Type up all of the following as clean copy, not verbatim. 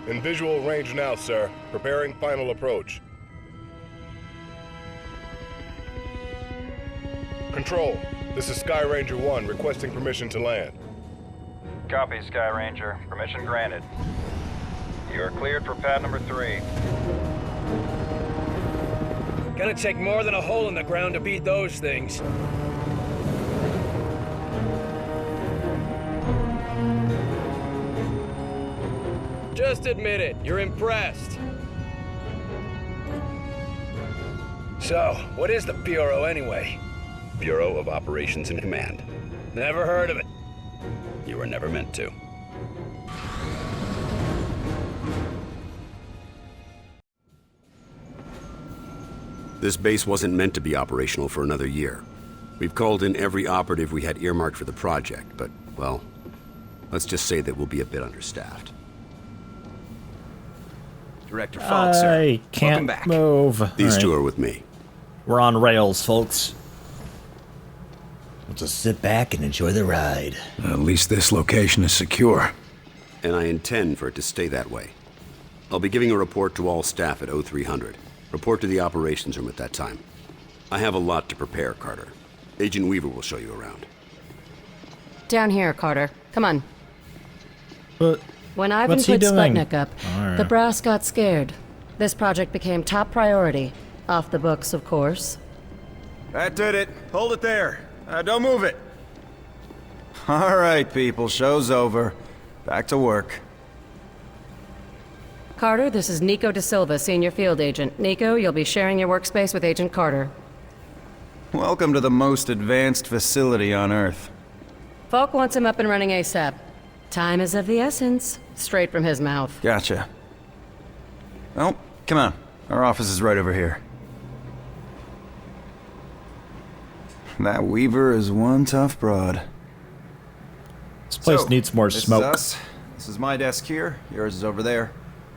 In visual range now, sir. Preparing final approach. Control, this is Sky Ranger 1 requesting permission to land. Copy, Sky Ranger. Permission granted. You are cleared for pad number 3. Gonna take more than a hole in the ground to beat those things. Just admit it, you're impressed. So, what is the Bureau anyway? Bureau of Operations and Command. Never heard of it. You were never meant to. This base wasn't meant to be operational for another year. We've called in every operative we had earmarked for the project, but, well, let's just say that we'll be a bit understaffed. Director Falk, sir. I can't Welcome back. move. These All two right. are with me. We're on rails, folks. We'll just sit back and enjoy the ride. At least this location is secure. And I intend for it to stay that way. I'll be giving a report to all staff at 0300. Report to the operations room at that time. I have a lot to prepare, Carter. Agent Weaver will show you around. Down here, Carter. Come on. But When Ivan what's he put doing? Sputnik up, the brass got scared. This project became top priority. Off the books, of course. That did it. Hold it there. Don't move it. All right, people. Show's over. Back to work. Carter, this is Nico De Silva, Senior Field Agent. Nico, you'll be sharing your workspace with Agent Carter. Welcome to the most advanced facility on Earth. Falk wants him up and running ASAP. Time is of the essence. Straight from his mouth. Gotcha. Well, come on. Our office is right over here. That Weaver is one tough broad. This place needs more this smoke. Is us. This is my desk here. Yours is over there.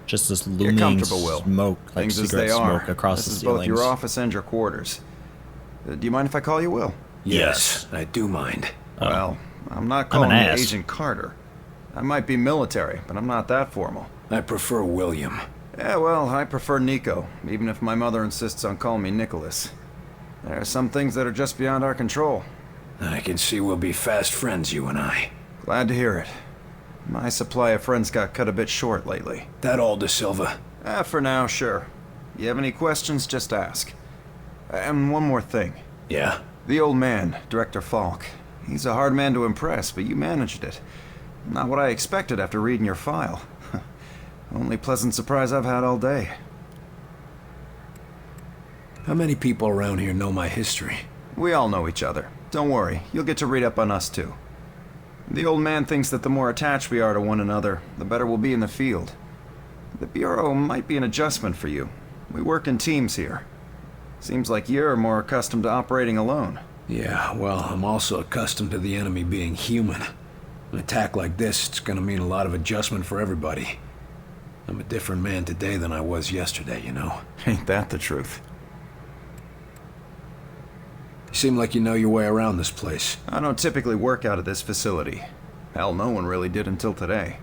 Just this Get looming comfortable, Will. smoke, like Things as cigarette they are. smoke across this the is ceilings. both your office and your quarters. Do you mind if I call you Will? Yes, I do mind. Well, I'm not I'm calling an you ass. Agent Carter. I might be military, but I'm not that formal. I prefer William. Yeah, well, I prefer Nico, even if my mother insists on calling me Nicholas. There are some things that are just beyond our control. I can see we'll be fast friends, you and I. Glad to hear it. My supply of friends got cut a bit short lately. That all, De Silva? For now, sure. You have any questions, just ask. And one more thing. Yeah? The old man, Director Falk. He's a hard man to impress, but you managed it. Not what I expected after reading your file. Only pleasant surprise I've had all day. How many people around here know my history? We all know each other. Don't worry, you'll get to read up on us too. The old man thinks that the more attached we are to one another, the better we'll be in the field. The Bureau might be an adjustment for you. We work in teams here. Seems like you're more accustomed to operating alone. Yeah, well, I'm also accustomed to the enemy being human. An attack like this, it's gonna mean a lot of adjustment for everybody. I'm a different man today than I was yesterday, you know? Ain't that the truth? You seem like you know your way around this place. I don't typically work out of this facility. Hell, no one really did until today.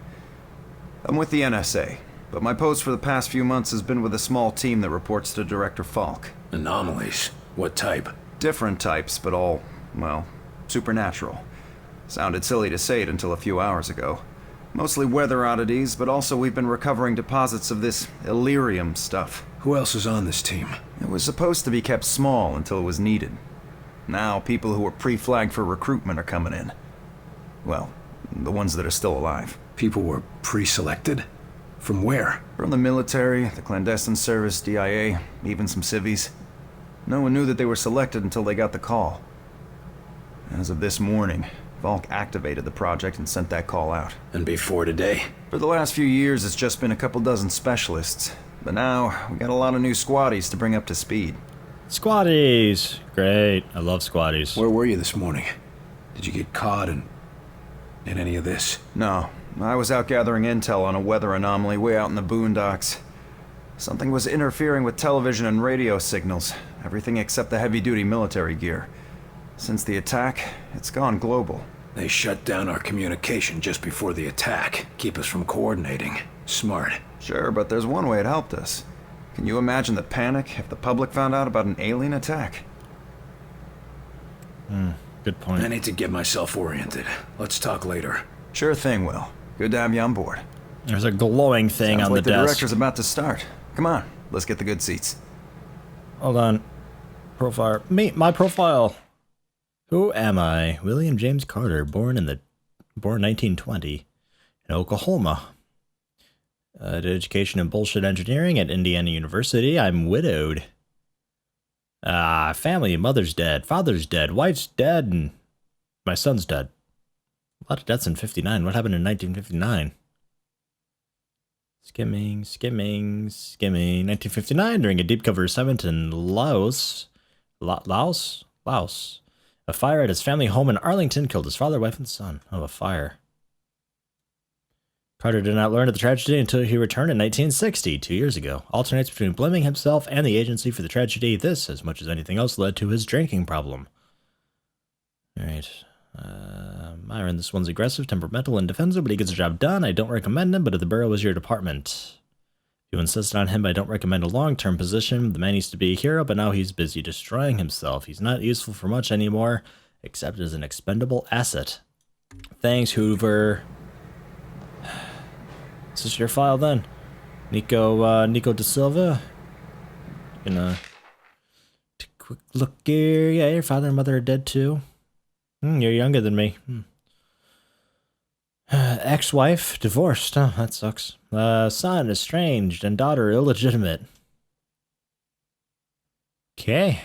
I'm with the NSA, but my post for the past few months has been with a small team that reports to Director Falk. Anomalies? What type? Different types, but all, well, supernatural. Sounded silly to say it until a few hours ago. Mostly weather oddities, but also we've been recovering deposits of this Illyrium stuff. Who else is on this team? It was supposed to be kept small until it was needed. Now, people who were pre-flagged for recruitment are coming in. Well, the ones that are still alive. People were pre-selected? From where? From the military, the clandestine service, DIA, even some civvies. No one knew that they were selected until they got the call. As of this morning, Falk activated the project and sent that call out. And before today? For the last few years, it's just been a couple dozen specialists. But now, we got a lot of new squaddies to bring up to speed. Squaddies! Great. I love squaddies. Where were you this morning? Did you get caught in any of this? No, I was out gathering intel on a weather anomaly way out in the boondocks. Something was interfering with television and radio signals, everything except the heavy-duty military gear. Since the attack, it's gone global. They shut down our communication just before the attack. Keep us from coordinating. Smart. Sure, but there's one way it helped us. Can you imagine the panic if the public found out about an alien attack? Good point. I need to get myself oriented. Let's talk later. Sure thing, Will. Good to have you on board. There's a glowing thing Sounds on like the the desk. director's about to start. Come on, let's get the good seats. Hold on. Profile. My profile. Who am I? William James Carter, born 1920 in Oklahoma. Did education in bullshit engineering at Indiana University. I'm widowed. Family, mother's dead, father's dead, wife's dead, and my son's dead. A lot of deaths in 59. What happened in 1959? Skimming. 1959, during a deep cover assignment in Laos. Laos? A fire at his family home in Arlington killed his father, wife, and son. Oh, a fire. Carter did not learn of the tragedy until he returned in 1960, 2 years ago. Alternates between blaming himself and the agency for the tragedy. This, as much as anything else, led to his drinking problem. Alright. Myron, this one's aggressive, temperamental, and defensive, but he gets the job done. I don't recommend him, but if the Bureau is your department. If you insist on him, I don't recommend a long-term position. The man used to be a hero, but now he's busy destroying himself. He's not useful for much anymore, except as an expendable asset. Thanks, Hoover. Is this your file then? Nico De Silva? Gonna take a quick look here. Yeah, your father and mother are dead too. You're younger than me. Ex-wife, divorced. Oh, that sucks. Son, estranged, and daughter, illegitimate. Okay.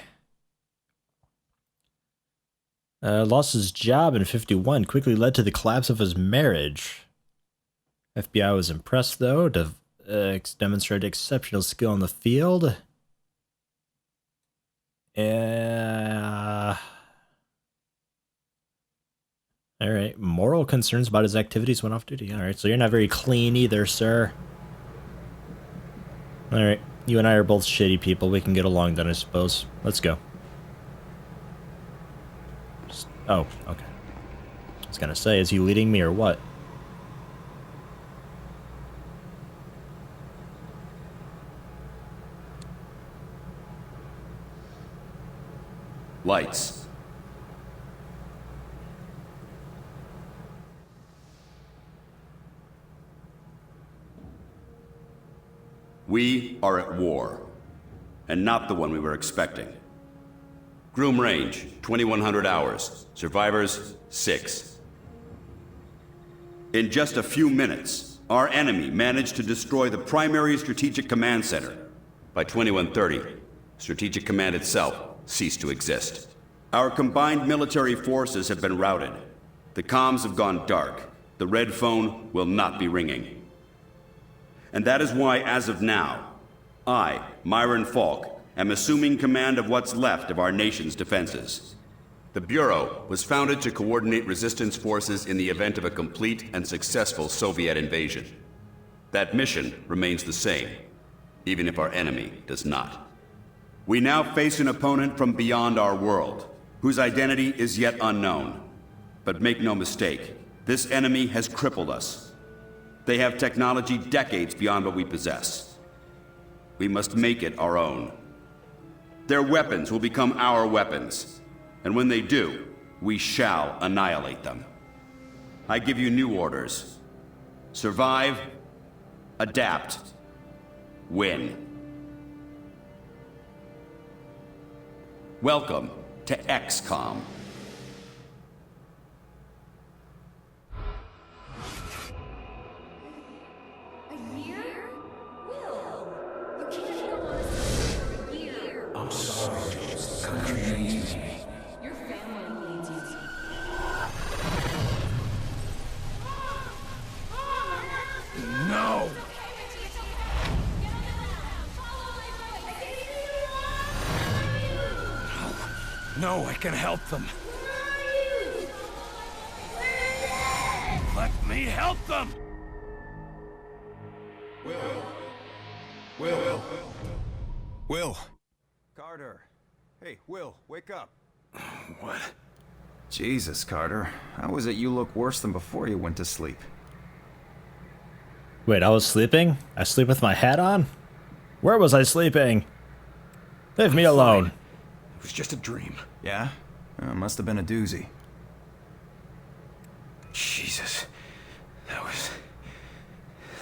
Lost his job in 51, quickly led to the collapse of his marriage. FBI was impressed, though, to demonstrate exceptional skill in the field. Alright, moral concerns about his activities when off duty. Alright, so you're not very clean either, sir. Alright, you and I are both shitty people. We can get along then, I suppose. Let's go. Oh, okay. I was gonna say, is he leading me or what? Lights. We are at war, and not the one we were expecting. Groom range, 2100 hours. Survivors, 6. In just a few minutes, our enemy managed to destroy the primary strategic command center. By 2130, Strategic Command itself ceased to exist. Our combined military forces have been routed. The comms have gone dark. The red phone will not be ringing. And that is why, as of now, I, Myron Falk, am assuming command of what's left of our nation's defenses. The Bureau was founded to coordinate resistance forces in the event of a complete and successful Soviet invasion. That mission remains the same, even if our enemy does not. We now face an opponent from beyond our world, whose identity is yet unknown. But make no mistake, this enemy has crippled us. They have technology decades beyond what we possess. We must make it our own. Their weapons will become our weapons, and when they do, we shall annihilate them. I give you new orders. Survive, adapt, win. Welcome to XCOM. A year? Will, you can't go on this for a year. I'm sorry, Jules. The country needs me. Your family needs you. No! No, I can help them. Let me help them! Will. Carter. Hey, Will, wake up. What? Jesus, Carter. How is it you look worse than before you went to sleep? Wait, I was sleeping? I sleep with my hat on? Where was I sleeping? Leave me alone. It was just a dream. Yeah? Must have been a doozy. Jesus.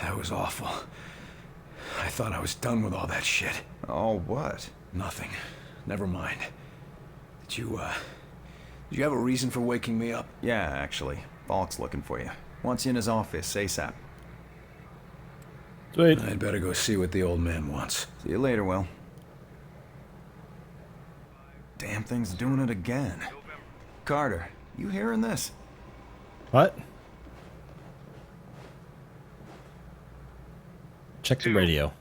That was awful. I thought I was done with all that shit. Oh, what? Nothing. Never mind. Did you have a reason for waking me up? Yeah, actually. Falk's looking for you. Wants you in his office, ASAP. Sweet. I'd better go see what the old man wants. See you later, Will. Damn thing's doing it again. Carter, you hearing this? What? Check the radio.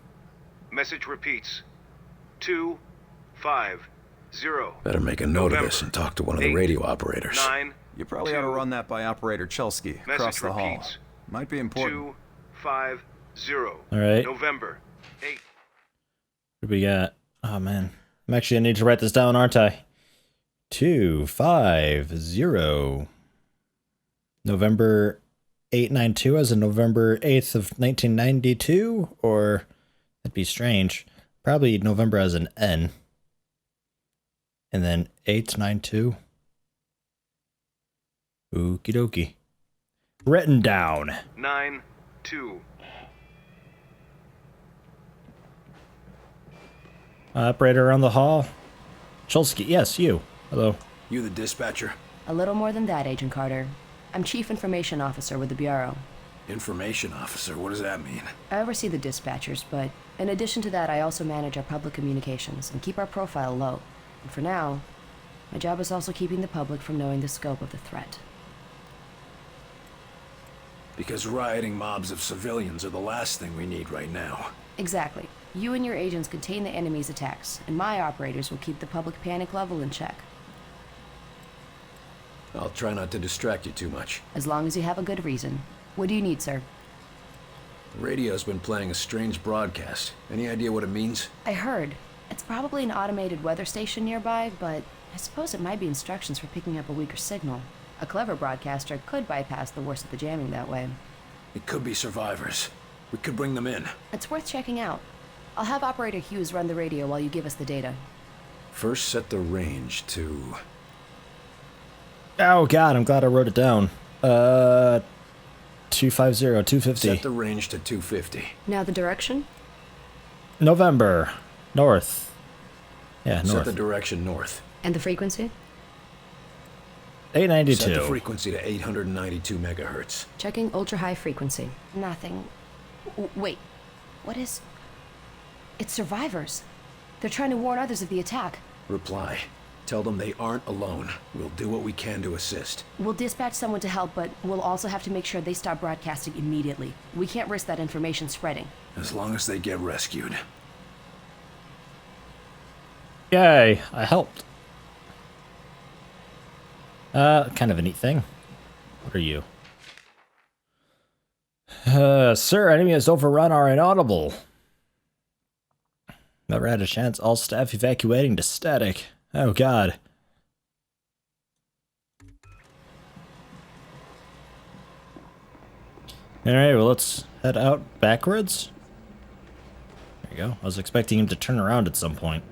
Message repeats. 250. Better make a note of this and talk to one of the radio operators. 9. You probably ought to run that by Operator Chelsky across the hall. Might be important. 250. All right. November 8. What do we got? Oh man, I'm actually gonna need to write this down, aren't I? 250. November 892 as in November 8th of 1992, or that'd be strange. Probably November as an N. And then 892. Okie dokie. Written down. 9-2. Operator on the hall. Chulsky, yes, you. Hello. You the dispatcher? A little more than that, Agent Carter. I'm Chief Information Officer with the Bureau. Information officer, what does that mean? I oversee the dispatchers, but in addition to that, I also manage our public communications and keep our profile low. And for now, my job is also keeping the public from knowing the scope of the threat. Because rioting mobs of civilians are the last thing we need right now. Exactly. You and your agents contain the enemy's attacks, and my operators will keep the public panic level in check. I'll try not to distract you too much. As long as you have a good reason. What do you need, sir? The radio's been playing a strange broadcast. Any idea what it means? I heard. It's probably an automated weather station nearby, but I suppose it might be instructions for picking up a weaker signal. A clever broadcaster could bypass the worst of the jamming that way. It could be survivors. We could bring them in. It's worth checking out. I'll have Operator Hughes run the radio while you give us the data. First, set the range to... Oh god, I'm glad I wrote it down. 250, 250. Set the range to 250. Now the direction? November. North. Yeah, north. Set the direction north. And the frequency? 892. Set the frequency to 892 megahertz. Checking ultra-high frequency. Nothing. Wait. What is... It's survivors. They're trying to warn others of the attack. Reply. Tell them they aren't alone. We'll do what we can to assist. We'll dispatch someone to help, but we'll also have to make sure they stop broadcasting immediately. We can't risk that information spreading. As long as they get rescued. Yay, I helped. Kind of a neat thing. What are you? Sir, enemy has overrun our inaudible. Never had a chance. All staff evacuating to static. Oh, God. Alright, well, let's head out backwards. There you go. I was expecting him to turn around at some point.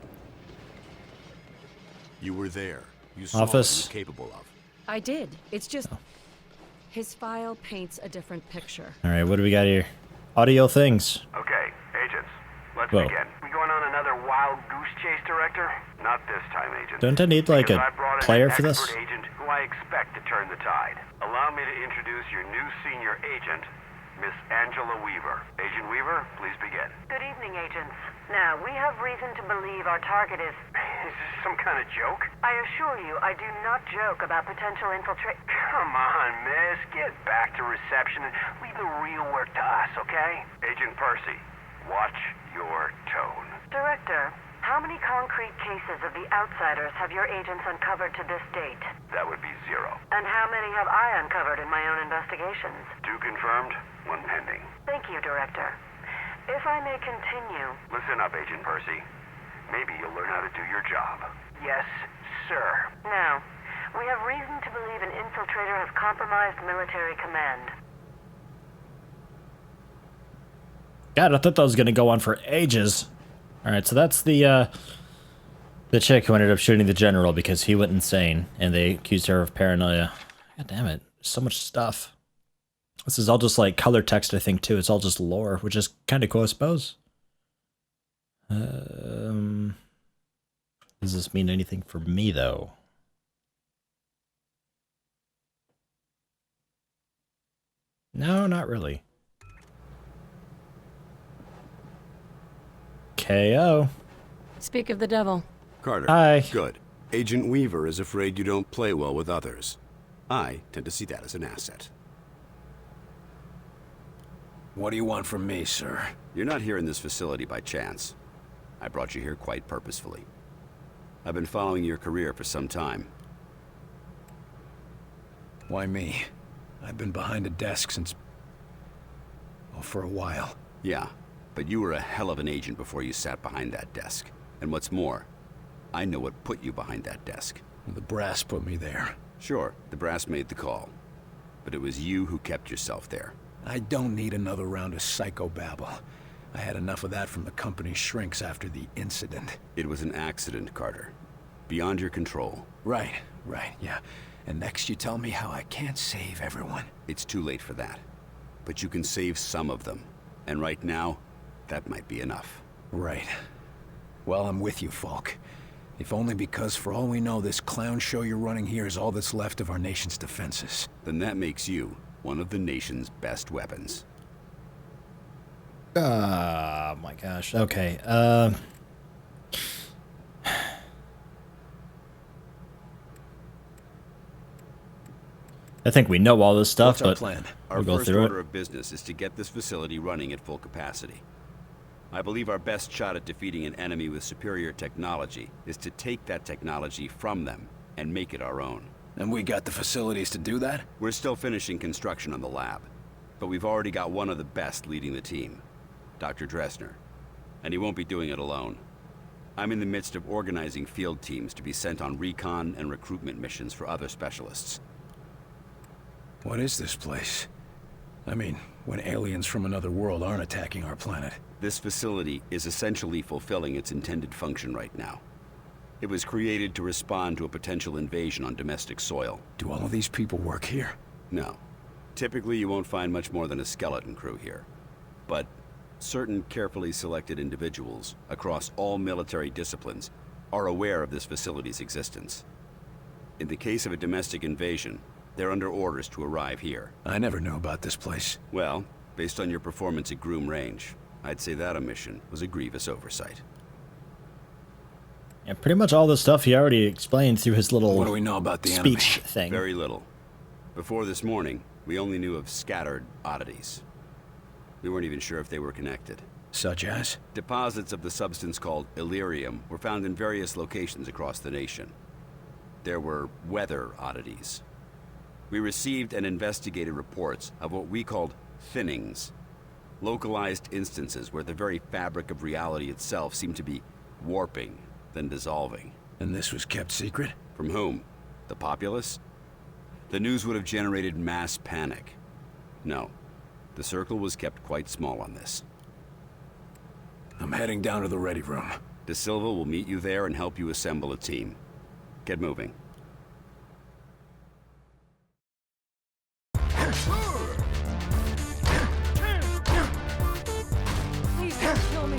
You were there. You saw Office. what you were capable of. I did. It's just... His file paints a different picture. Alright, what do we got here? Audio things. Okay, agents. Let's Whoa. begin. We going on another wild goose chase, Director? Not this time, Agent. Don't I need, like, Because a I brought in player an for this? expert agent who I expect to turn the tide. Allow me to introduce your new senior agent, Miss Angela Weaver. Agent Weaver, please begin. Good evening, agents. Now, we have reason to believe our target is... Is this some kind of joke? I assure you, I do not joke about potential infiltration. Come on, miss. Get back to reception and leave the real work to us, okay? Agent Percy, watch your tone. Director, how many concrete cases of the outsiders have your agents uncovered to this date? That would be 0. And how many have I uncovered in my own investigations? 2 confirmed, 1 pending. Thank you, Director. If I may continue... Listen up, Agent Percy. Maybe you'll learn how to do your job. Yes, sir. Now, We have reason to believe an infiltrator has compromised military command. God, I thought that was gonna go on for ages. Alright, so that's the chick who ended up shooting the general because he went insane, and they accused her of paranoia. God damn it, so much stuff. This is all just like color text, I think, too. It's all just lore, which is kind of cool, I suppose. Does this mean anything for me, though? No, not really. KO. Speak of the devil. Carter. Hi. Good. Agent Weaver is afraid you don't play well with others. I tend to see that as an asset. What do you want from me, sir? You're not here in this facility by chance. I brought you here quite purposefully. I've been following your career for some time. Why me? I've been behind a desk since... well, for a while. Yeah, but you were a hell of an agent before you sat behind that desk. And what's more, I know what put you behind that desk. The brass put me there. Sure, the brass made the call. But it was you who kept yourself there. I don't need another round of psychobabble. I had enough of that from the company's shrinks after the incident. It was an accident, Carter. Beyond your control. Right, yeah. And next you tell me how I can't save everyone. It's too late for that. But you can save some of them. And right now, that might be enough. Right. Well, I'm with you, Falk. If only because, for all we know, this clown show you're running here is all that's left of our nation's defenses. Then that makes you one of the nation's best weapons. Oh my gosh. Okay. I think we know all this stuff, What's our but plan? Our we'll go first through order it. of business is to get this facility running at full capacity. I believe our best shot at defeating an enemy with superior technology is to take that technology from them and make it our own. And we got the facilities to do that? We're still finishing construction on the lab, but we've already got one of the best leading the team, Dr. Dressner, and he won't be doing it alone. I'm in the midst of organizing field teams to be sent on recon and recruitment missions for other specialists. What is this place? I mean, when aliens from another world aren't attacking our planet. This facility is essentially fulfilling its intended function right now. It was created to respond to a potential invasion on domestic soil. Do all of these people work here? No. Typically, you won't find much more than a skeleton crew here. But certain carefully selected individuals across all military disciplines are aware of this facility's existence. In the case of a domestic invasion, they're under orders to arrive here. I never knew about this place. Well, based on your performance at Groom Range, I'd say that omission was a grievous oversight. Yeah, pretty much all the stuff he already explained through his little What do we know about the speech enemy? thing. Very little. Before this morning, we only knew of scattered oddities. We weren't even sure if they were connected. Such as? Deposits of the substance called Illyrium were found in various locations across the nation. There were weather oddities. We received and investigated reports of what we called thinnings. Localized instances where the very fabric of reality itself seemed to be warping, then dissolving. And this was kept secret? From whom? The populace? The news would have generated mass panic. No, the circle was kept quite small on this. I'm heading down to the ready room. De Silva will meet you there and help you assemble a team. Get moving. Please don't kill me.